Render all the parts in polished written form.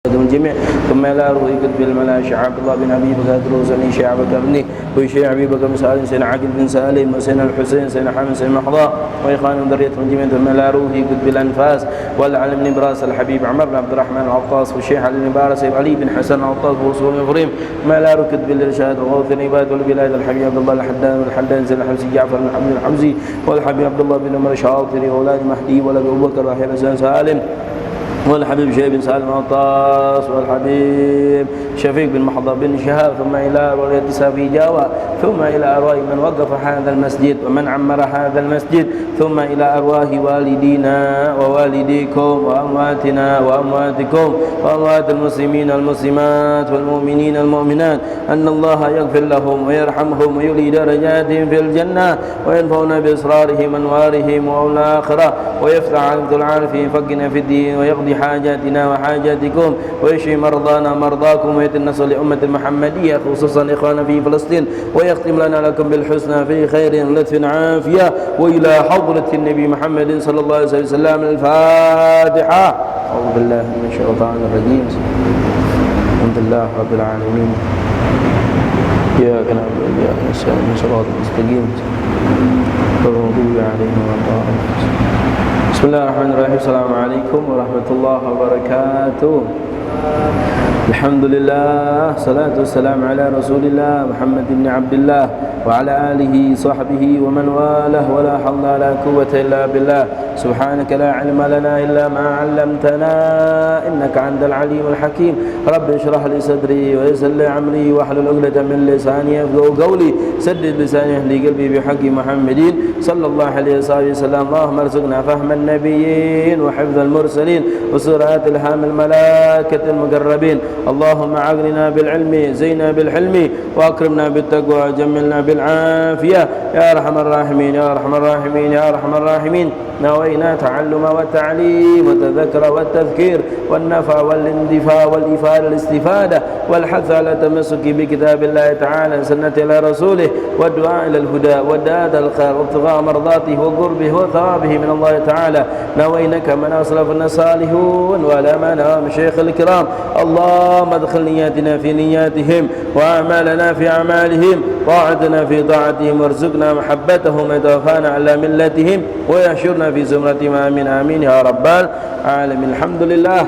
الجميع ثم لا روي كتب الملاشي عبد الله بن ابي بكر الروزني شيخ بكر بن وشيخ ابي بكر بن سالم سيدنا عاقل بن سالم وسيدنا الحسين سيدنا حامد سيدنا محضاء واخوان ذريه الجميع ثم لا روي كتب الانفاس والعلم بن براس الحبيب عمر بن عبد الرحمن العطاس والشيخ علي بن بارس علي بن حسن العطاس وصول بن ابراهيم ما لا روي كتب الارشاد وغوث العباد والبلاد الحبيب عبد الله الحدان والحدان سيدنا الحمزي جعفر بن حمد الحمزي والحبيب عبد الله بن عمر الشاطري واولاد مهدي ولد ابو بكر وحي حسين سالم والحبيب شيخ بن سالم العطاس والحبيب شفيق بن محضر بن شهاب ثم إلى أرواح في جاوة ثم إلى أرواح من وقف هذا المسجد ومن عمر هذا المسجد ثم إلى أرواح والدينا ووالديكم وأمواتنا وأمواتكم وأموات المسلمين والمسلمات والمؤمنين والمؤمنات أن الله يغفر لهم ويرحمهم ويولي درجاتهم في الجنة وينفعنا بإسرارهم وأنوارهم والآخرة ويفتح على العارفين فقنا في الدين ويقضي حاجاتنا وحاجاتكم ويشفي مرضانا مرضاكم ويتنصر لأمة المحمدية خصوصا إخوانا في فلسطين ويختم لنا لكم بالحسنى في خير لطف عافية وإلى حضرة النبي محمد صلى الله عليه وسلم. الفاتحة. أعوذ بالله من الشيطان الرجيم. الحمد لله رب العالمين إياك نعبد وإياك نستعين صراط المستقيم غير المغضوب عليهم ولا الضالين. بسم الله الرحمن الرحيم. السلام عليكم ورحمة الله وبركاته. الحمد لله صلاة والسلام على رسول الله محمد بن عبد الله وعلى آله صحبه ومن والاه ولا حول ولا قوة إلا بالله. سبحانك لا علم لنا إلا ما علمتنا إنك أنت العليم الحكيم. رب اشرح لي صدري ويسر لي أمري واحلل عقدة من لساني يفقهوا قولي سدد لساني اهدي قلبي بحق محمد صلى الله عليه وسلم. اللهم ارزقنا فهم النبيين وحفظ المرسلين وسرعة الهام الملائكة المقربين. اللهم أغننا بالعلم زينا بالحلم وأكرمنا بالتقوى جملنا بالعافية يا أرحم الراحمين يا أرحم الراحمين يا أرحم الراحمين. نوينا تعلم والتعليم والتذكر والتذكير والنفع والاندفاع والإفادة والاستفادة والحث على التمسك بكتاب الله تعالى سنة إلى رسوله والدعاء إلى الهدى والدعاء الخير وابتغاء مرضاته وقربه وثوابه من الله تعالى. نوينا كما أسلفنا الصالحون ولا منام شيخ الكرام. اللهم ادخل نياتنا في نياتهم وأعمالنا في أعمالهم طاعتنا في طاعتهم وارزقنا محبتهم وتوفانا على ملتهم ويحشرنا في زمرتهم. آمين آمين يا رب العالمين. Alhamdulillah,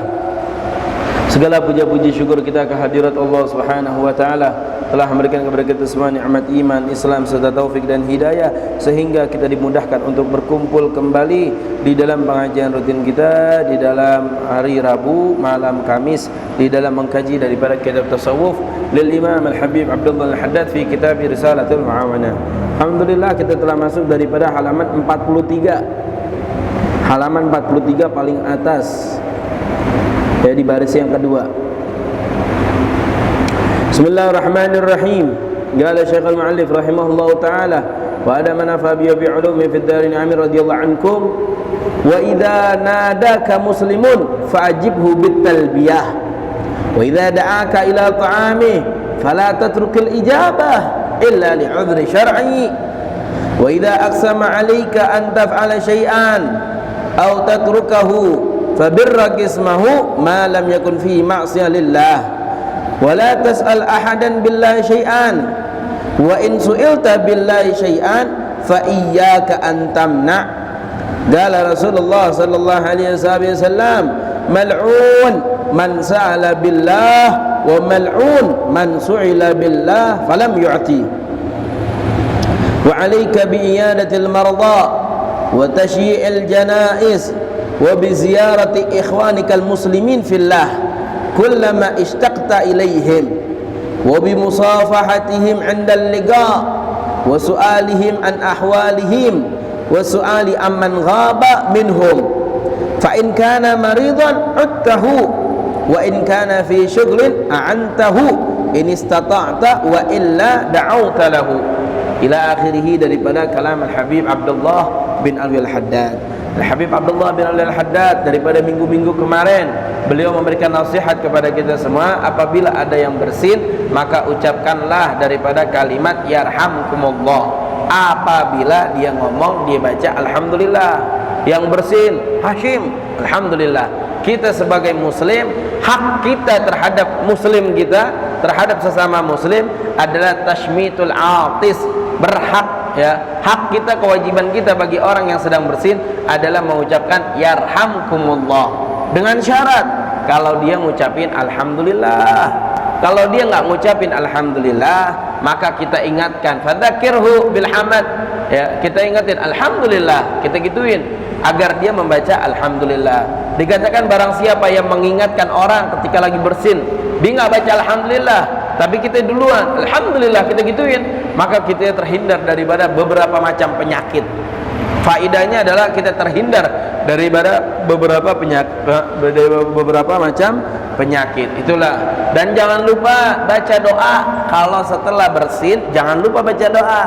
segala puja-puji syukur kita kehadirat Allah Subhanahu wa taala telah memberikan kepada kita semua nikmat iman, Islam serta taufik dan hidayah sehingga kita dimudahkan untuk berkumpul kembali di dalam pengajian rutin kita di dalam hari Rabu malam Kamis di dalam mengkaji daripada kitab tasawuf lil Imam Al-Habib Abdullah Al-Haddad fi kitab Risalatul Muawana. Alhamdulillah, kita telah masuk daripada halaman 43. Halaman 43 paling atas, ya, di baris yang kedua. Bismillahirrahmanirrahim. Qala Syekh al-Mu'allif rahimahullahu taala wa ada manafa bi ulumi fid darin amin radhiyallahu ankum wa idza nadaka muslimun fa'ajibhu bit talbiyah wa idza da'aka ila ta'ami fala tatrukil ijabah illa li'udhri syar'i wa idza aqsama 'alayka an taf'ala syai'an aw tatrukahu fabirra qismahu ma lam yakun fi ma'siyah lillah wa la tas'al ahadan billahi syai'an wa in su'ilta billahi syai'an fa iyyaka an tamna. Qala Rasulullah sallallahu alaihi wasallam mal'un man sa'ala billah wa mal'un man su'ila billah falam yu'ti wa 'alayka bi iyadatil marda wa tashyi'il janaiz wa bi ziyarati ikhwanikal muslimin fillah kullama ishtaqta ilaihim wa bi musafahatihim 'inda al-liqa' wa su'alihim an ahwalihim wa su'ali amman ghaba minhum fa in kana maridan 'udtahu wa in kana fi shughlin a'antahu in istata'ta wa illa da'awta lahu ila akhirih. Daripada kalam Al-Habib Abdullah bin Ali Al-Haddad. Al-Habib Abdullah bin Ali Al-Haddad daripada minggu-minggu kemarin beliau memberikan nasihat kepada kita semua, apabila ada yang bersin maka ucapkanlah daripada kalimat yarhamkumullah. Apabila dia ngomong dia baca alhamdulillah. Yang bersin Hashim alhamdulillah. Kita sebagai muslim hak kita terhadap muslim kita, terhadap sesama muslim adalah tashmitul atis, berhak ya, hak kita, kewajiban kita bagi orang yang sedang bersin adalah mengucapkan yarhamkumullah, dengan syarat kalau dia ngucapin alhamdulillah. Kalau dia nggak ngucapin alhamdulillah, maka kita ingatkan, fadzakirhu bil hamad, ya, kita ingatin alhamdulillah, kita gituin agar dia membaca alhamdulillah. Dikatakan barang siapa yang mengingatkan orang ketika lagi bersin, dia nggak baca alhamdulillah, tapi kita duluan alhamdulillah, kita gituin, maka kita terhindar daripada beberapa macam penyakit. Faidahnya adalah kita terhindar daripada beberapa macam penyakit. Itulah. Dan jangan lupa baca doa kalau setelah bersin, jangan lupa baca doa.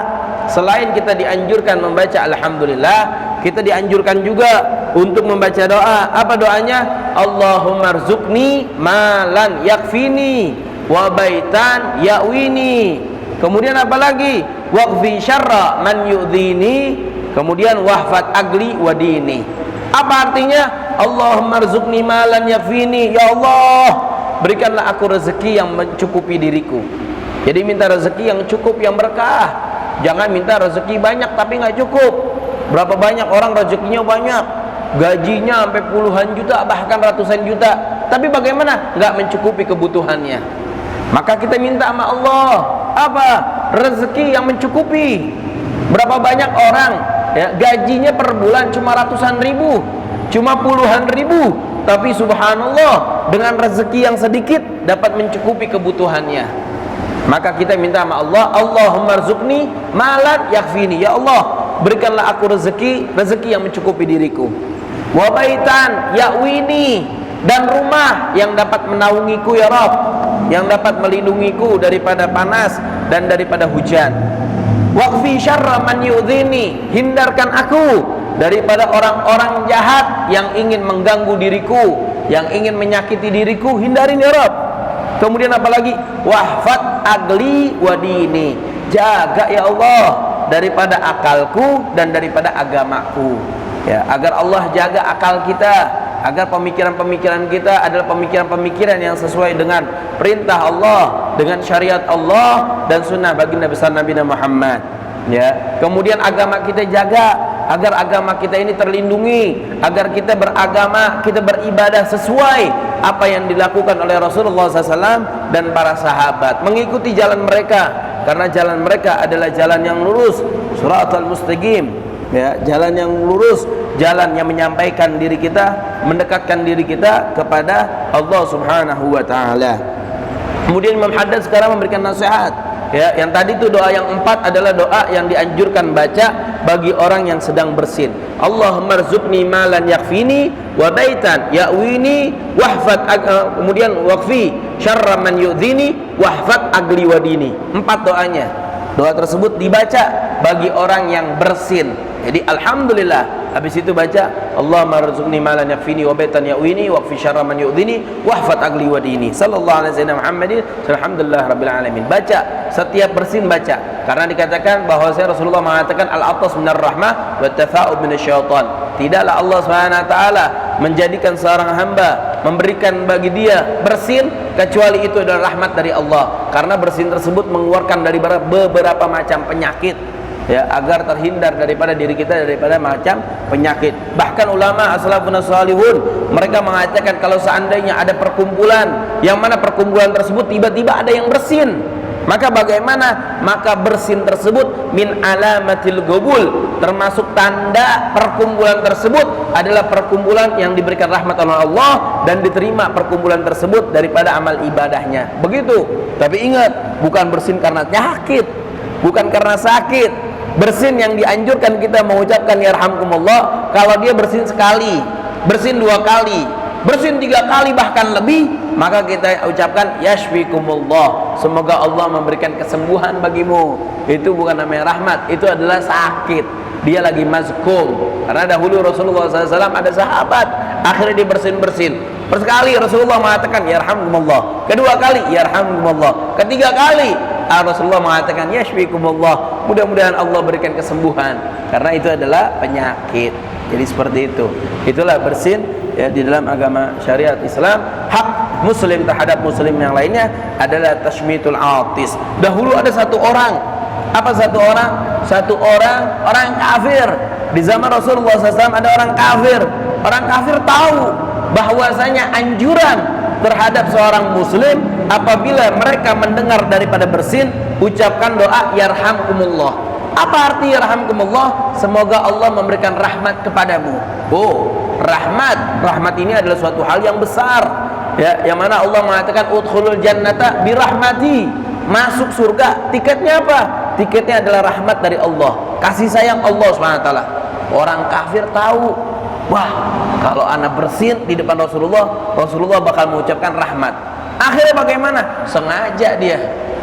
Selain kita dianjurkan membaca alhamdulillah, kita dianjurkan juga untuk membaca doa. Apa doanya? Allahumma rzuqni malan yakfini wa baitan ya'wini. Kemudian apa lagi? Waqfi syarra man yu'dhini. Kemudian wahfat agli wa dini. Apa artinya? Allahumma rzuqni malan yakfini. Ya Allah, berikanlah aku rezeki yang mencukupi diriku. Jadi minta rezeki yang cukup, yang berkah. Jangan minta rezeki banyak tapi nggak cukup. Berapa banyak orang rezekinya banyak, gajinya sampai puluhan juta, bahkan ratusan juta, tapi bagaimana? Nggak mencukupi kebutuhannya. Maka kita minta sama Allah apa? Rezeki yang mencukupi. Berapa banyak orang ya, gajinya per bulan cuma ratusan ribu, cuma puluhan ribu, tapi subhanallah dengan rezeki yang sedikit dapat mencukupi kebutuhannya. Maka kita minta sama Allah, Allahumma rzuqni malan yakfini. Ya Allah, berikanlah aku rezeki yang mencukupi diriku. Wa baitan ya'wini, dan rumah yang dapat menaungiku ya Rabb, yang dapat melindungiku daripada panas dan daripada hujan. Waqfi syarra man yu'dhini, hindarkan aku daripada orang-orang jahat yang ingin mengganggu diriku, yang ingin menyakiti diriku, hindarin ya Rabb. Kemudian apalagi? Wahfat agli wa dini, jaga ya Allah daripada akalku dan daripada agamaku. Ya, agar Allah jaga akal kita, agar pemikiran-pemikiran kita adalah pemikiran-pemikiran yang sesuai dengan perintah Allah, dengan syariat Allah dan sunnah baginda besar Nabi Muhammad. Ya, kemudian agama kita jaga agar agama kita ini terlindungi, agar kita beragama, kita beribadah sesuai apa yang dilakukan oleh Rasulullah SAW dan para sahabat, mengikuti jalan mereka, karena jalan mereka adalah jalan yang lurus, siratal mustaqim. Ya, jalan yang lurus, jalan yang menyampaikan diri kita, mendekatkan diri kita kepada Allah Subhanahu wa taala. Kemudian Imam Haddad sekarang memberikan nasihat. Ya, yang tadi itu doa yang 4 adalah doa yang dianjurkan baca bagi orang yang sedang bersin. Allahumma rzuqni malan yakfini wa baitan ya'wini wahfat kemudian waqfi syarra man yu'dhini wahfat agli wa dini. 4 doanya. Doa tersebut dibaca bagi orang yang bersin. Jadi alhamdulillah, habis itu baca Allahumma rzuqni malan yakfini wa baitan ya'wini wa fi syarra man yu'dhini wahfat agli wa dini. Sallallahu alaihi wasallam Muhammadin alhamdulillah rabbil alamin. Baca setiap bersin, baca, karena dikatakan bahwa Rasulullah mengatakan al-atas minar rahmah wa tafa'ud minasyaitan. Tidaklah Allah Subhanahu wa taala menjadikan seorang hamba, memberikan bagi dia bersin kecuali itu adalah rahmat dari Allah, karena bersin tersebut mengeluarkan dari beberapa macam penyakit. Ya, agar terhindar daripada diri kita daripada macam penyakit. Bahkan ulama as-salafun as-salihun mereka mengatakan kalau seandainya ada perkumpulan yang mana perkumpulan tersebut tiba-tiba ada yang bersin, maka bagaimana? Maka bersin tersebut min alamatil qabul, termasuk tanda perkumpulan tersebut adalah perkumpulan yang diberikan rahmat oleh Allah dan diterima perkumpulan tersebut daripada amal ibadahnya. Begitu. Tapi ingat, bukan bersin karena penyakit, bukan karena sakit. Bersin yang dianjurkan kita mengucapkan yarhamkumullah kalau dia bersin sekali, bersin 2 kali, bersin 3 kali bahkan lebih, maka kita ucapkan yashfikumullah, semoga Allah memberikan kesembuhan bagimu. Itu bukan namanya rahmat, itu adalah sakit, dia lagi mazkum. Karena dahulu Rasulullah SAW ada sahabat akhirnya dia bersin-bersin. Persekali Rasulullah mengatakan yarhamkumullah, kedua kali yarhamkumullah, ketiga kali Rasulullah mengatakan yashfikumullah, mudah-mudahan Allah berikan kesembuhan, karena itu adalah penyakit. Jadi seperti itu. Itulah bersin ya di dalam agama syariat Islam, hak muslim terhadap muslim yang lainnya adalah tashmitul atis. Dahulu ada satu orang, apa satu orang? Satu orang kafir. Di zaman Rasulullah SAW ada orang kafir. Orang kafir tahu bahwasanya anjuran terhadap seorang muslim apabila mereka mendengar daripada bersin, ucapkan doa yarhamkumullah. Apa arti yarhamkumullah? Semoga Allah memberikan rahmat kepadamu. Oh, rahmat ini adalah suatu hal yang besar, ya, yang mana Allah mengatakan udkhulul jannata birahmati, masuk surga tiketnya apa? Tiketnya adalah rahmat dari Allah, kasih sayang Allah SWT. Orang kafir tahu, wah, kalau anak bersin di depan Rasulullah bakal mengucapkan rahmat. Akhirnya bagaimana? Sengaja dia,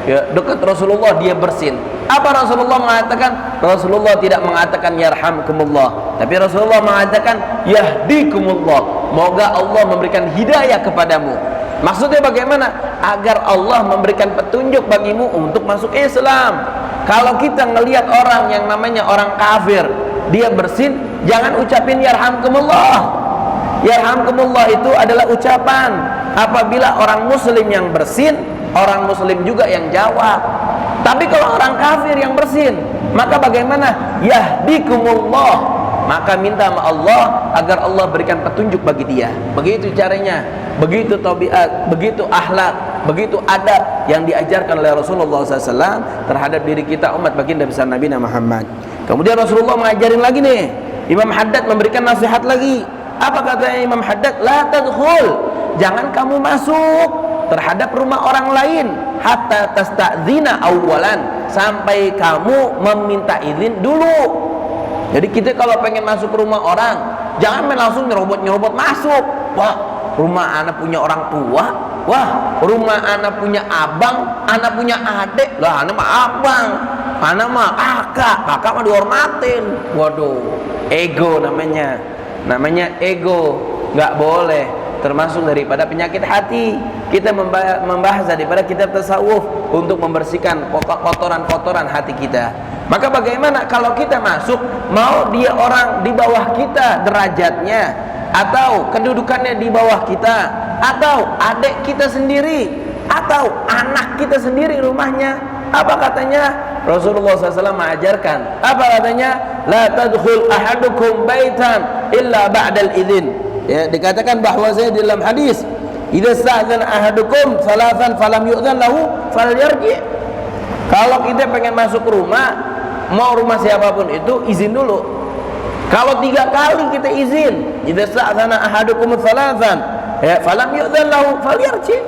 ya, dekat Rasulullah dia bersin. Apa Rasulullah mengatakan? Rasulullah tidak mengatakan yarhamkumullah, tapi Rasulullah mengatakan yahdikumullah, moga Allah memberikan hidayah kepadamu. Maksudnya bagaimana? Agar Allah memberikan petunjuk bagimu untuk masuk Islam. Kalau kita ngelihat orang yang namanya orang kafir, dia bersin, jangan ucapin yarhamkumullah. Yarhamkumullah itu adalah ucapan apabila orang muslim yang bersin, orang muslim juga yang jawab. Tapi kalau orang kafir yang bersin, maka bagaimana? Yahdikumullah, maka minta sama Allah agar Allah berikan petunjuk bagi dia. Begitu caranya, begitu tabiat, begitu akhlak, begitu adab yang diajarkan oleh Rasulullah SAW terhadap diri kita umat baginda besar Nabi Muhammad. Kemudian Rasulullah mengajarin lagi nih, Imam Haddad memberikan nasihat lagi. Apa katanya Imam Haddad? La tadkhul, jangan kamu masuk terhadap rumah orang lain hatta tasta'dzina awwalan, sampai kamu meminta izin dulu. Jadi kita kalau pengen masuk ke rumah orang, jangan main langsung nyerobot masuk. Wah, rumah anak punya orang tua, wah, rumah anak punya abang, anak punya adik, lah anak mah abang, anak mah kakak mah dihormatin. Waduh, ego namanya ego, nggak boleh. Termasuk daripada penyakit hati. Kita membahas daripada kitab tasawuf untuk membersihkan kotoran-kotoran hati kita. Maka bagaimana kalau kita masuk, mau dia orang di bawah kita derajatnya, atau kedudukannya di bawah kita, atau adik kita sendiri, atau anak kita sendiri rumahnya, apa katanya? Rasulullah SAW mengajarkan, apa katanya? La tadkhul ahadukum baitan illa ba'dal idzin. Ya, dikatakan bahwa saya dalam hadis, idza sta'dzana ahadukum salatan falam yu'dzan lahu falyarji. Kalau kita pengen masuk rumah, mau rumah siapapun itu, izin dulu. Kalau 3 kali kita izin, idza sta'dzana ahadukum salatan, ya, falam yu'dzan lahu falyarji.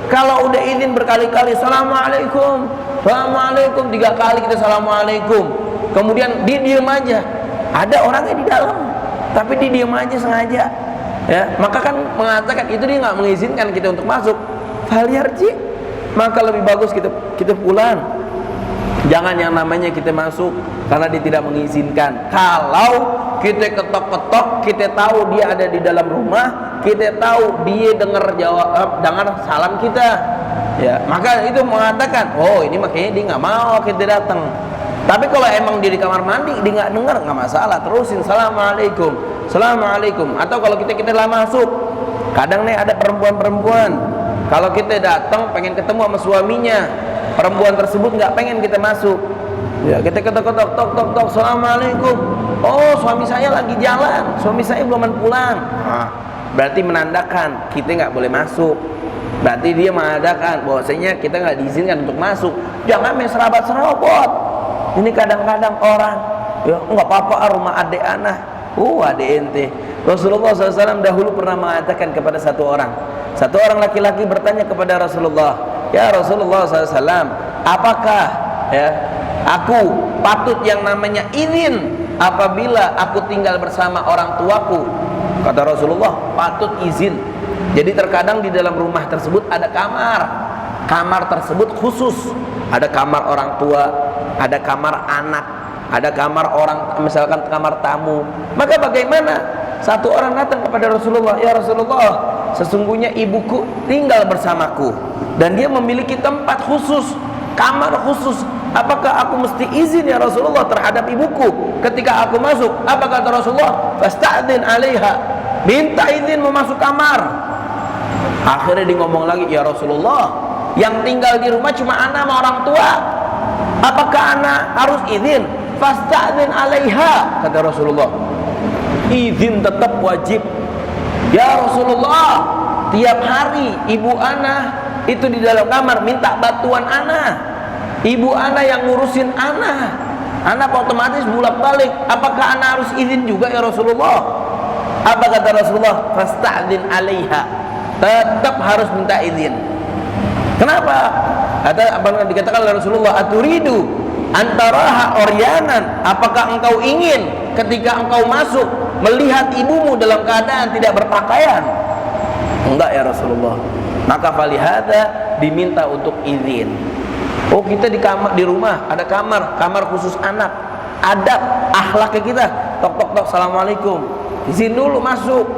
Kalau udah izin berkali-kali, assalamualaikum, 3 kali kita assalamualaikum, kemudian dia diam aja. Ada orangnya di dalam, tapi dia diam aja sengaja. Ya, maka kan mengatakan itu dia nggak mengizinkan kita untuk masuk. Falyarji, maka lebih bagus kita pulang. Jangan yang namanya kita masuk karena dia tidak mengizinkan. Kalau kita ketok-ketok, kita tahu dia ada di dalam rumah, kita tahu dia dengar salam kita, ya, maka itu mengatakan, oh ini makanya dia nggak mau kita datang. Tapi kalau emang dia di kamar mandi, dia nggak dengar, nggak masalah, terusin assalamualaikum. Atau kalau kita lah masuk, kadang nih ada perempuan kalau kita datang pengen ketemu sama suaminya, perempuan tersebut nggak pengen kita masuk, ya, kita ketok-ketok, tok, assalamualaikum. Oh, suami saya lagi jalan, suami saya belum pulang. Berarti menandakan kita nggak boleh masuk. Berarti dia mengadakan bahwasanya kita nggak diizinkan untuk masuk. Jangan main serobot. Ini kadang-kadang orang, ya nggak apa-apa rumah adik anak. Adik ente. Rasulullah SAW dahulu pernah mengatakan kepada satu orang laki-laki bertanya kepada Rasulullah, ya Rasulullah SAW, apakah, ya, aku patut yang namanya izin apabila aku tinggal bersama orang tuaku? Kata Rasulullah, patut izin. Jadi terkadang di dalam rumah tersebut ada kamar tersebut khusus, ada kamar orang tua, ada kamar anak, ada kamar orang, misalkan kamar tamu. Maka bagaimana? Satu orang datang kepada Rasulullah, ya Rasulullah, sesungguhnya ibuku tinggal bersamaku dan dia memiliki tempat khusus, kamar khusus. Apakah aku mesti izin ya Rasulullah terhadap ibuku ketika aku masuk? Apa kata Rasulullah? Fasta'dzin 'alaiha, minta izin mau masuk kamar. Akhirnya dia ngomong lagi, ya Rasulullah, yang tinggal di rumah cuma ana sama orang tua, apakah ana harus izin? Fasta'zin 'alaiha, kata Rasulullah. Izin tetap wajib. Ya Rasulullah, tiap hari ibu ana itu di dalam kamar minta bantuan ana, ibu ana yang ngurusin ana otomatis bolak-balik. Apakah ana harus izin juga ya Rasulullah? Apa kata Rasulullah? Fasta'zin 'alaiha, tetap harus minta izin. Kenapa? Apa yang dikatakan oleh Rasulullah, aturidu antaraha oryanan, apakah engkau ingin ketika engkau masuk melihat ibumu dalam keadaan tidak berpakaian? Enggak ya Rasulullah. Maka falihada diminta untuk izin. Oh, kita di kamar, di rumah ada kamar khusus anak. Adab akhlaknya kita, tok tok tok, assalamualaikum, izin dulu masuk.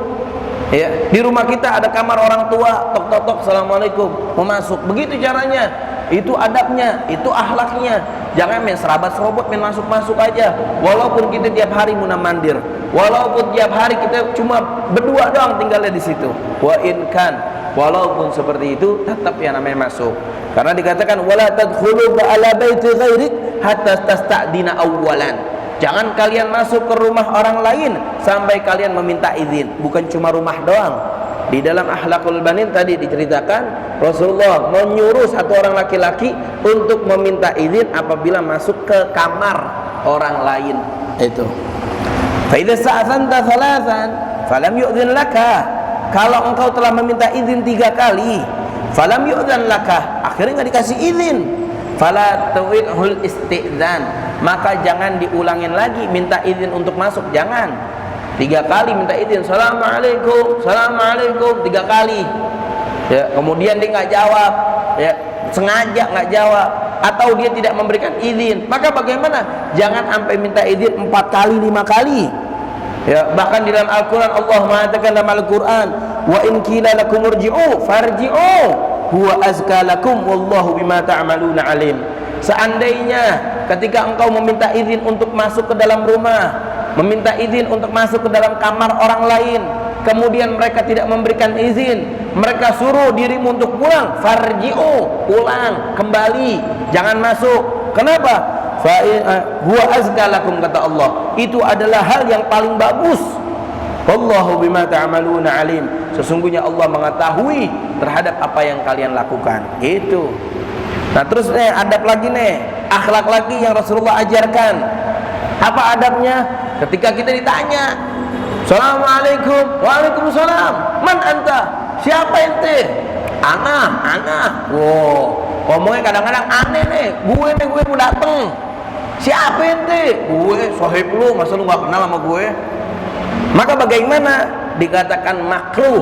Ya, di rumah kita ada kamar orang tua, tok tok tok, assalamualaikum, mau masuk. Begitu caranya. Itu adabnya, itu akhlaknya. Jangan main serabat-serobot, main masuk-masuk aja. Walaupun kita tiap hari munamandir, walaupun tiap hari kita cuma berdua doang tinggalnya di situ. Wa in kan, walaupun seperti itu tetap yang namanya masuk. Karena dikatakan wala tadkhulu ala baiti ghairik hatta tasta'dina awwalan. Jangan kalian masuk ke rumah orang lain sampai kalian meminta izin. Bukan cuma rumah doang. Di dalam Akhlaqul Banin tadi diceritakan Rasulullah menyuruh satu orang laki-laki untuk meminta izin apabila masuk ke kamar orang lain. Itu. Fa idza sa'azanta thalathan falam yu'dhin laka. Kalau engkau telah meminta izin 3 kali, falam yu'dhan laka, akhirnya enggak dikasih izin. Fala tu'idhul isti'dzan, maka jangan diulangin lagi minta izin untuk masuk, jangan. 3 kali minta izin, assalamualaikum, assalamualaikum, 3 kali. Ya, kemudian dia nggak jawab, ya, sengaja nggak jawab, atau dia tidak memberikan izin, maka bagaimana? Jangan sampai minta izin 4 kali, 5 kali. Ya, bahkan di dalam Al-Quran Allah mengatakan dalam Al-Quran, wa in qila lakum irji'u farji'u huwa azka lakum wallahu bima ta'maluna alim. Seandainya ketika engkau meminta izin untuk masuk ke dalam rumah, meminta izin untuk masuk ke dalam kamar orang lain, kemudian mereka tidak memberikan izin, mereka suruh dirimu untuk pulang, farji'u, pulang, kembali, jangan masuk. Kenapa? Huwa azka lakum, kata Allah, itu adalah hal yang paling bagus. Wallahu bima ta'maluna alim, sesungguhnya Allah mengetahui terhadap apa yang kalian lakukan. Itu. Nah, terus adab lagi nih, akhlak lagi yang Rasulullah ajarkan. Apa adabnya? Ketika kita ditanya, assalamualaikum, waalaikumsalam, man anta, siapa ente? Ana. Wow, ngomongnya kadang-kadang aneh nih, gue mau dateng. Siapa ente? Gue, sahib lu, masa lu gak kenal sama gue? Maka bagaimana? Dikatakan makruh,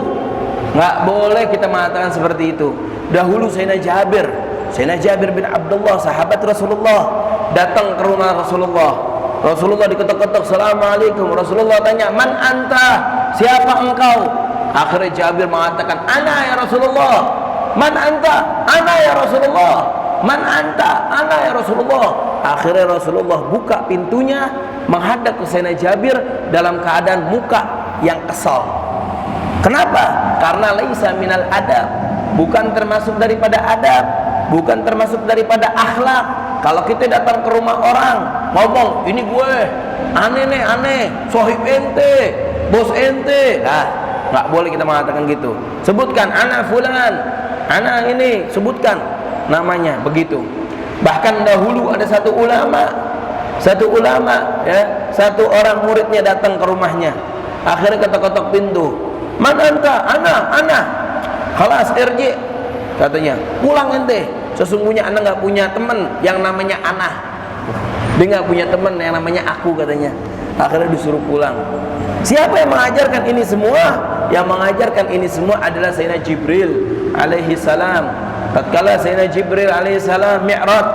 nggak boleh kita mengatakan seperti itu. Dahulu Sayyidina Jabir bin Abdullah, sahabat Rasulullah, datang ke rumah Rasulullah. Rasulullah diketok-ketok, assalamualaikum. Rasulullah tanya, man anta, siapa engkau? Akhirnya Jabir mengatakan, ana ya Rasulullah. Man anta, ana ya Rasulullah. Man anta, ana ya Rasulullah. Akhirnya Rasulullah buka pintunya menghadap ke Sayyidina Jabir dalam keadaan muka yang kesal. Kenapa? Karena laisa minal adab, bukan termasuk daripada adab, bukan termasuk daripada akhlak. Kalau kita datang ke rumah orang ngomong, ini gue aneh nih, aneh, sohib ente, bos ente, nah, nggak boleh kita mengatakan gitu. Sebutkan anak fulan, anak ini, sebutkan namanya, begitu. Bahkan dahulu ada satu ulama, ya, satu orang muridnya datang ke rumahnya. Akhirnya ketok-ketok pintu, man anta, ana, khalas irji, katanya, pulang ente. Sesungguhnya anda nggak punya teman yang namanya ana, dia nggak punya teman yang namanya aku, katanya. Akhirnya disuruh pulang. Siapa yang mengajarkan ini semua? Yang mengajarkan ini semua adalah Sayyidina Jibril alaihi salam. Tatkala Sayyidina Jibril alaihi salam mi'raj,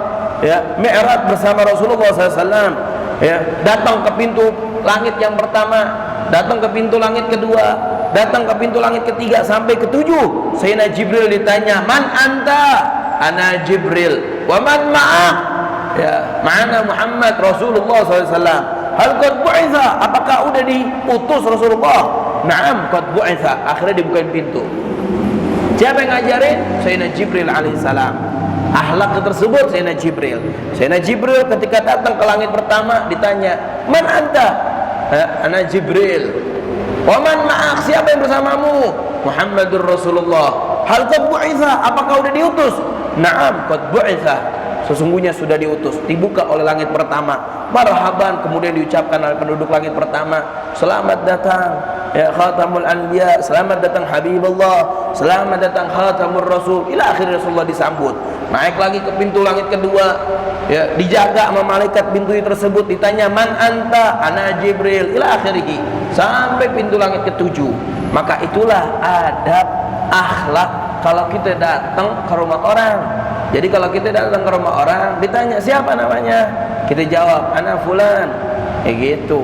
ya, mi'raj bersama Rasulullah SAW, ya, datang ke pintu langit yang pertama, datang ke pintu langit kedua, datang ke pintu langit ketiga sampai ketujuh. Sayyidina Jibril ditanya, man anta? Ana Jibril. Wa man ma'ah? Ya, ma'ana Muhammad Rasulullah SAW. Hal qad bu'itha? Apakah udah diutus Rasulullah? Na'am qad bu'itha. Akhirnya dibukain pintu. Siapa yang ngajarin? Sayyidina Jibril alaihissalam. Akhlak tersebut Sayyidina Jibril. Sayyidina Jibril ketika datang ke langit pertama ditanya, "Man anta?" "Ana Jibril." "Wa man ma'ak?" Siapa yang bersamamu? "Muhammadur Rasulullah." "Hal qad bu'itha?" Apakah sudah diutus? "Na'am, qad bu'itha." Sesungguhnya sudah diutus. Dibuka oleh langit pertama, marhaban, kemudian diucapkan oleh penduduk langit pertama, "Selamat datang ya khatamul anbiya, selamat datang Habibullah, selamat datang khatamur rasul." Ila akhir Rasulullah disambut. Naik lagi ke pintu langit kedua, ya, dijaga sama malaikat pintu tersebut, ditanya, "Man anta?" "Ana Jibril." Ila akhirih, sampai pintu langit ketujuh. Maka itulah adab akhlak kalau kita datang ke rumah orang. Jadi kalau kita datang ke rumah orang, ditanya, "Siapa namanya?" Kita jawab, "Ana fulan." Gitu.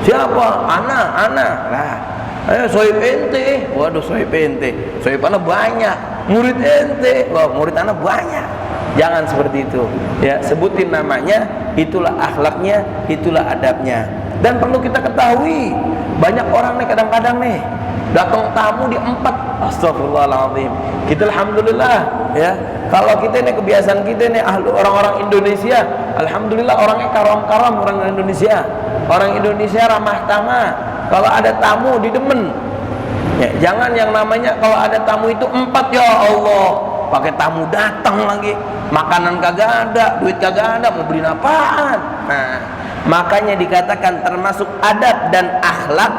"Siapa?" Ana. Lah, sohib ente. Waduh, sohib ente. Sohib ana banyak. Murid ente. Wah, murid ana banyak. Jangan seperti itu. Ya, sebutin namanya, itulah akhlaknya, itulah adabnya. Dan perlu kita ketahui, banyak orang nih kadang-kadang nih datang tamu di empat. Astagfirullahaladzim. Kita alhamdulillah, ya. Kalau kita nih kebiasaan kita nih orang-orang Indonesia, alhamdulillah orangnya karam-karam, orang Indonesia. Orang Indonesia ramah tamah. Kalau ada tamu didemen. Ya, jangan yang namanya kalau ada tamu itu empat, ya Allah, pakai tamu datang lagi, makanan kagak ada, duit kagak ada, mau beli apaan? Nah, makanya dikatakan termasuk adab dan akhlak,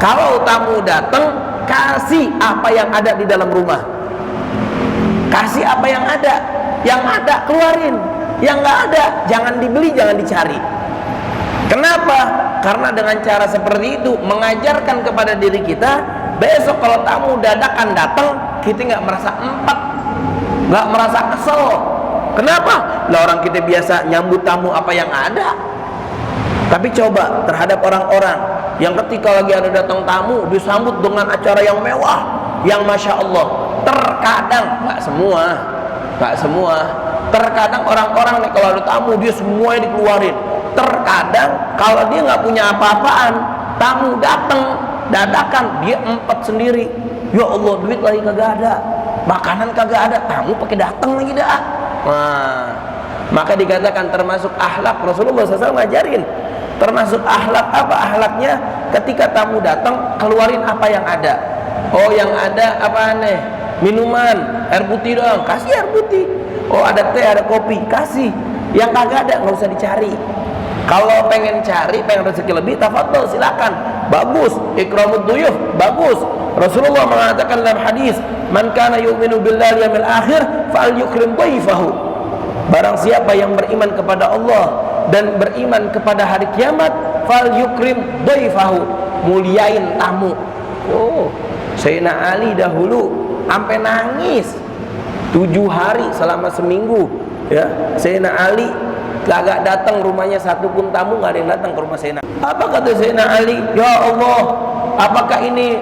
kalau tamu datang, kasih apa yang ada di dalam rumah. Kasih apa yang ada keluarin, yang nggak ada jangan dibeli, jangan dicari. Kenapa? Karena dengan cara seperti itu mengajarkan kepada diri kita, besok kalau tamu dadakan datang, kita nggak merasa empat, nggak merasa kesel. Kenapa? Lah orang kita biasa nyambut tamu apa yang ada. Tapi coba terhadap orang-orang yang ketika lagi ada datang tamu disambut dengan acara yang mewah, yang masya Allah. Terkadang, nggak semua, terkadang orang-orang nih kalau ada tamu dia semuanya dikeluarin. Terkadang kalau dia nggak punya apa-apaan, tamu datang dadakan, dia empat sendiri. Ya Allah, duit lagi kagak ada, makanan kagak ada, tamu pakai datang lagi dah. Nah, maka dikatakan termasuk akhlak Rasulullah SAW ngajarin. Termasuk akhlak apa? Akhlaknya ketika tamu datang keluarin apa yang ada. Oh, yang ada apa aneh? Minuman, air putih dong, kasih air putih. Oh, ada teh, ada kopi, kasih. Yang kagak ada nggak usah dicari. Kalau pengen cari, pengen rezeki lebih, tafadhol, silakan. Bagus, ikramud duyuf, bagus. Rasulullah mengatakan dalam hadis, "Man kana yu'minu billahi wal yawmil akhir falyukrim dhaifahu." Barang siapa yang beriman kepada Allah dan beriman kepada hari kiamat, falyukrim dhaifahu, muliain tamu. Oh, Sayyidina Ali dahulu sampai nangis 7 hari selama seminggu, ya. Sayyidina Ali kagak datang rumahnya satupun tamu, nggak ada yang datang ke rumah Sayyidina. Apa kata Sayyidina Ali? "Ya Allah, apakah ini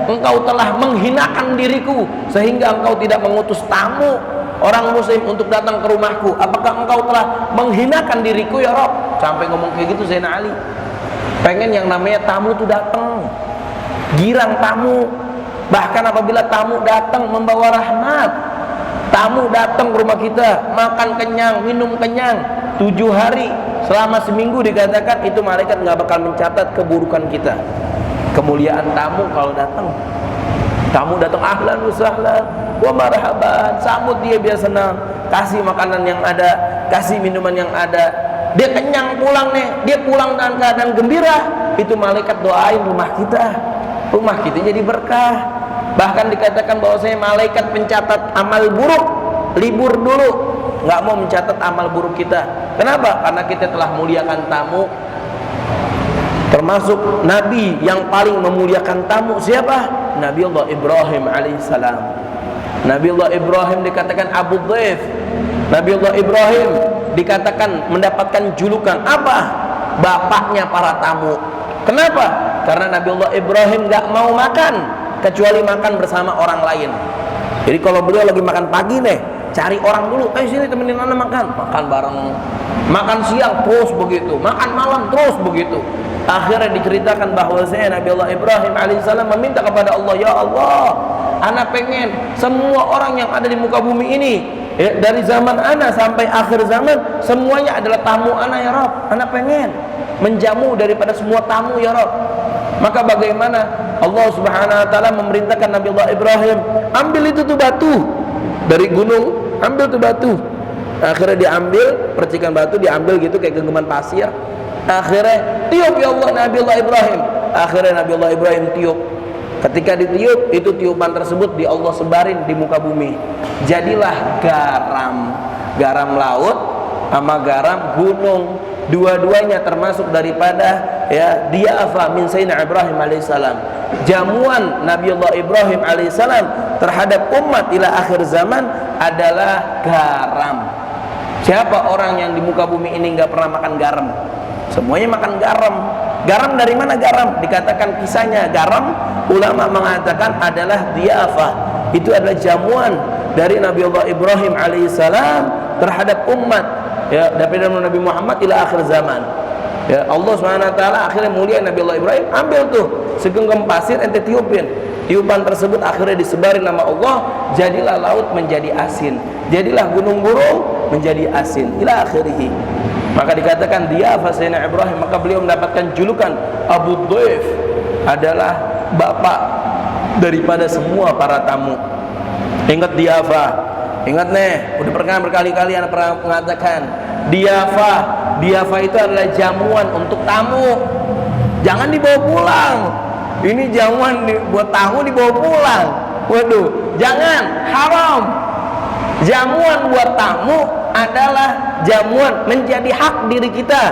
engkau telah menghinakan diriku sehingga engkau tidak mengutus tamu orang muslim untuk datang ke rumahku? Apakah engkau telah menghinakan diriku ya Rob?" Sampai ngomong kayak gitu Sayyidina Ali. Pengen yang namanya tamu tuh datang, girang tamu. Bahkan apabila tamu datang membawa rahmat, tamu datang ke rumah kita, makan kenyang, minum kenyang 7 hari selama seminggu, dikatakan itu malaikat nggak bakal mencatat keburukan kita. Kemuliaan tamu kalau datang, tamu datang ahlan wa sahlan wa marhaban, sambut dia biar senang, kasih makanan yang ada, kasih minuman yang ada. Dia kenyang pulang nih, dia pulang dalam keadaan gembira, itu malaikat doain rumah kita jadi berkah. Bahkan dikatakan bahwasanya malaikat pencatat amal buruk libur dulu, nggak mau mencatat amal buruk kita. Kenapa? Karena kita telah muliakan tamu. Termasuk Nabi yang paling memuliakan tamu siapa? Nabi Allah Ibrahim alaihissalam. Nabi Allah Ibrahim dikatakan Abu Dhaif. Nabi Allah Ibrahim dikatakan mendapatkan julukan apa? Bapaknya para tamu. Kenapa? Karena Nabi Allah Ibrahim nggak mau makan kecuali makan bersama orang lain. Jadi kalau beliau lagi makan pagi nih, cari orang dulu, sini temenin ana makan bareng. Makan siang terus begitu, makan malam terus begitu. Akhirnya diceritakan bahwasanya Nabi Allah Ibrahim alaihissalam meminta kepada Allah, "Ya Allah, ana pengen semua orang yang ada di muka bumi ini, ya, dari zaman ana sampai akhir zaman, semuanya adalah tamu ana ya Rabb. Ana pengen menjamu daripada semua tamu ya Rabb. Maka bagaimana Allah Subhanahu wa taala memerintahkan Nabi Allah Ibrahim, ambil itu tuh batu dari gunung, ambil tuh batu. Akhirnya diambil, percikan batu diambil gitu kayak genggaman pasir. Akhirnya tiup ya Allah Nabi Allah Ibrahim. Akhirnya Nabi Allah Ibrahim tiup. Ketika ditiup, itu tiupan tersebut di Allah sebarin di muka bumi. Jadilah garam, garam laut sama garam gunung. Dua-duanya termasuk daripada ya diafa min Sayyidina Ibrahim alaihissalam. Jamuan Nabi Allah Ibrahim alaihissalam terhadap umat ila akhir zaman adalah garam. Siapa orang yang di muka bumi ini nggak pernah makan garam? Semuanya makan garam. Garam dari mana garam? Dikatakan kisahnya garam, ulama mengatakan adalah diafah. Itu adalah jamuan dari Nabi Allah Ibrahim alaihissalam terhadap umat ya daripada Nabi Muhammad ila akhir zaman. Ya, Allah SWT akhirnya mulia Nabi Allah Ibrahim, ambil tuh segenggam pasir ente tiupin. Tiupan tersebut akhirnya disebarin nama Allah, jadilah laut menjadi asin, jadilah gunung-gunung menjadi asin ila akhirih. Maka dikatakan dia Sayyidina Ibrahim, maka beliau mendapatkan julukan Abu Dhaif, adalah bapak daripada semua para tamu. Ingat diafa, ingat nih, udah pernah berkali-kali anak pernah mengatakan diafa. Diafa itu adalah jamuan untuk tamu, jangan dibawa pulang. Ini jamuan buat tamu dibawa pulang. Waduh, jangan, haram. Jamuan buat tamu adalah jamuan menjadi hak diri kita,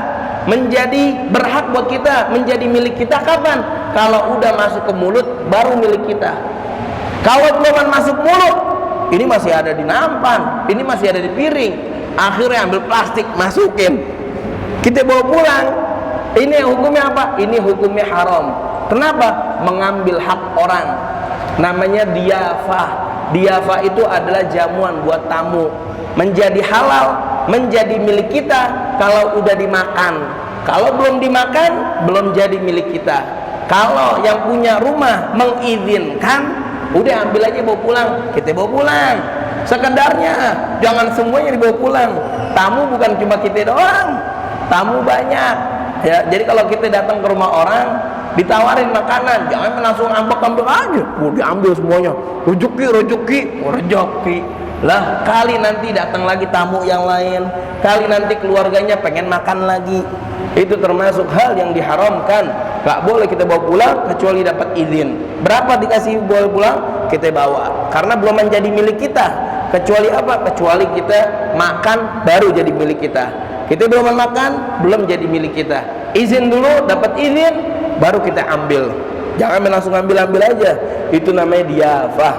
menjadi berhak buat kita, menjadi milik kita kapan? Kalau udah masuk ke mulut baru milik kita. Kalau belum masuk mulut, ini masih ada di nampan, ini masih ada di piring, akhirnya ambil plastik masukin, kita bawa pulang. Ini hukumnya apa? Ini hukumnya haram. Kenapa? Mengambil hak orang. Namanya diafah. Diafah itu adalah jamuan buat tamu, menjadi halal, menjadi milik kita kalau udah dimakan. Kalau belum dimakan, belum jadi milik kita. Kalau yang punya rumah mengizinkan, udah ambil aja bawa pulang, kita bawa pulang. Sekedarnya, jangan semuanya dibawa pulang. Tamu bukan cuma kita doang, tamu banyak. Ya, jadi kalau kita datang ke rumah orang, ditawarin makanan, jangan langsung ambek-ambek aja, diambil semuanya. Rezeki lah, kali nanti datang lagi tamu yang lain, kali nanti keluarganya pengen makan lagi. Itu termasuk hal yang diharamkan. Gak boleh kita bawa pulang kecuali dapat izin. Berapa dikasih boleh pulang, kita bawa, karena belum menjadi milik kita. Kecuali apa? Kecuali kita makan baru jadi milik kita. Kita belum makan, belum jadi milik kita. Izin dulu, dapat izin, baru kita ambil. Jangan langsung ambil aja. Itu namanya diafah.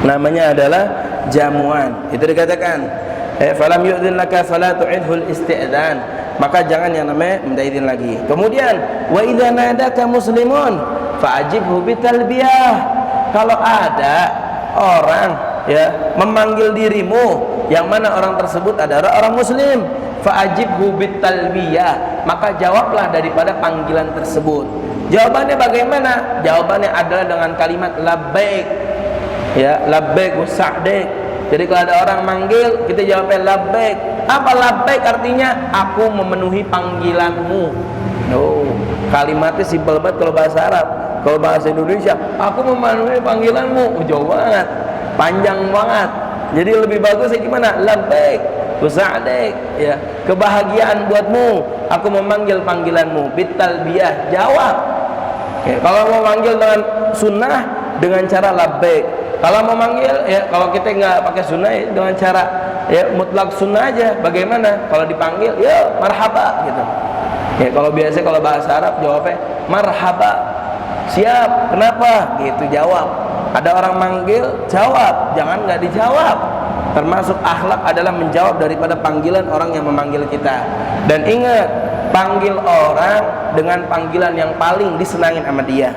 Namanya adalah jamuan. Itu dikatakan, falam yu'dzin laka fala tu'idhul isti'dzan. Maka jangan yang namanya minta izin lagi. Kemudian, wa idza nadaka muslimun fa'ajibhu bitalbiyah. Kalau ada orang ya memanggil dirimu, yang mana orang tersebut adalah orang muslim, fa'ajibhu bitalbiyah, maka jawablah daripada panggilan tersebut. Jawabannya bagaimana? Jawabannya adalah dengan kalimat labbaik. Ya, labbaik wa sa'daik. Jadi kalau ada orang manggil, kita jawabnya labbaik. Apa labbaik artinya? Aku memenuhi panggilanmu. Oh, kalimatnya simpel banget kalau bahasa Arab. Kalau bahasa Indonesia, aku memenuhi panggilanmu. Jauh banget, panjang banget. Jadi lebih bagusnya gimana? Labbaik wa sa'daik. Ya, kebahagiaan buatmu. Aku memanggil panggilanmu. Bitalbiyah, jawab. Ya, kalau mau manggil dengan sunnah, dengan cara labbaik. Kalau mau manggil, ya kalau kita nggak pakai sunnah, ya, dengan cara ya mutlak sunnah aja. Bagaimana? Kalau dipanggil, ya marhaba gitu. Ya kalau biasa kalau bahasa Arab jawabnya marhaba. Siap. Kenapa? Gitu jawab. Ada orang manggil, jawab. Jangan nggak dijawab. Termasuk akhlak adalah menjawab daripada panggilan orang yang memanggil kita. Dan ingat, panggil orang dengan panggilan yang paling disenangin sama dia.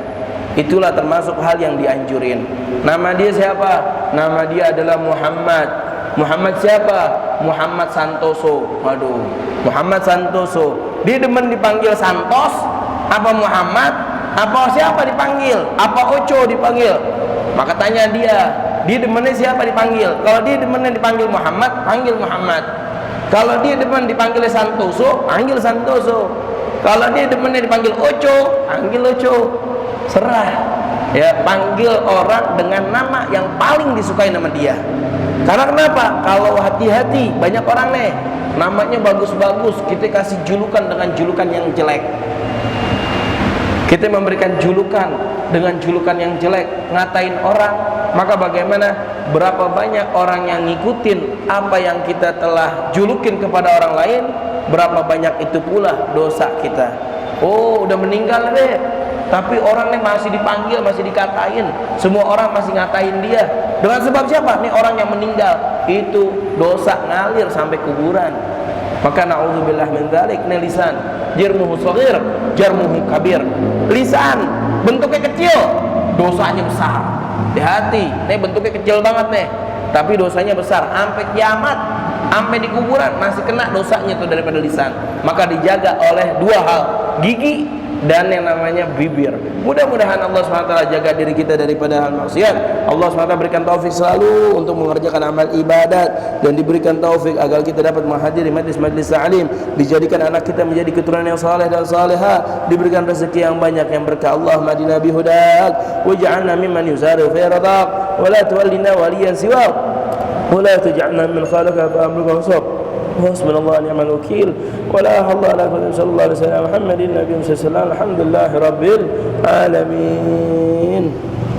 Itulah termasuk hal yang dianjurin. Nama dia siapa? Nama dia adalah Muhammad. Muhammad siapa? Muhammad Santoso. Waduh, Muhammad Santoso. Dia demen dipanggil Santos, apa Muhammad, apa siapa dipanggil, apa Oco dipanggil. Maka tanya dia demennya siapa dipanggil? Kalau dia demennya dipanggil Muhammad, panggil Muhammad. Kalau dia demen dipanggil Santoso, panggil Santoso. Kalau dia demennya dipanggil Oco, panggil Oco. Serah. Ya, panggil orang dengan nama yang paling disukai nama dia. Karena kenapa? Kalau hati-hati, banyak orang nih namanya bagus-bagus, kita kasih julukan dengan julukan yang jelek. Kita memberikan julukan dengan julukan yang jelek, ngatain orang. Maka bagaimana? Berapa banyak orang yang ngikutin apa yang kita telah julukin kepada orang lain, berapa banyak itu pula dosa kita. Oh, udah meninggal deh, tapi orangnya masih dipanggil, masih dikatain. Semua orang masih ngatain dia. Dengan sebab siapa? Nih orang yang meninggal. Itu dosa ngalir sampai kuburan. Maka na'udzubillah min dzalik. Nih lisan, jarmuhu shaghir, jarmuhu kabir. Lisan bentuknya kecil, dosanya besar. Di hati, nih bentuknya kecil banget nih, tapi dosanya besar. Sampai kiamat, sampai di kuburan masih kena dosanya tuh daripada lisan. Maka dijaga oleh dua hal, gigi dan yang namanya bibir. Mudah-mudahan Allah SWT jaga diri kita daripada hal maksiat. Allah SWT berikan taufik selalu untuk mengerjakan amal ibadat, dan diberikan taufik agar kita dapat menghadiri majlis-majlis ta'lim, dijadikan anak kita menjadi keturunan yang saleh dan saleha, diberikan rezeki yang banyak yang berkah. Allahumma adina bihudak waj'alna mimman yusari'u fi radak wa la tuwallina waliyan siwak wa la tuj'alna min khalaqaka fa amruka wasab. وحسبنا الله ونعم الوكيل ولا حول ولا قوة إلا بالله. صلى الله عليه وسلم محمد النبي صلى الله عليه وسلم. الحمد لله رب العالمين.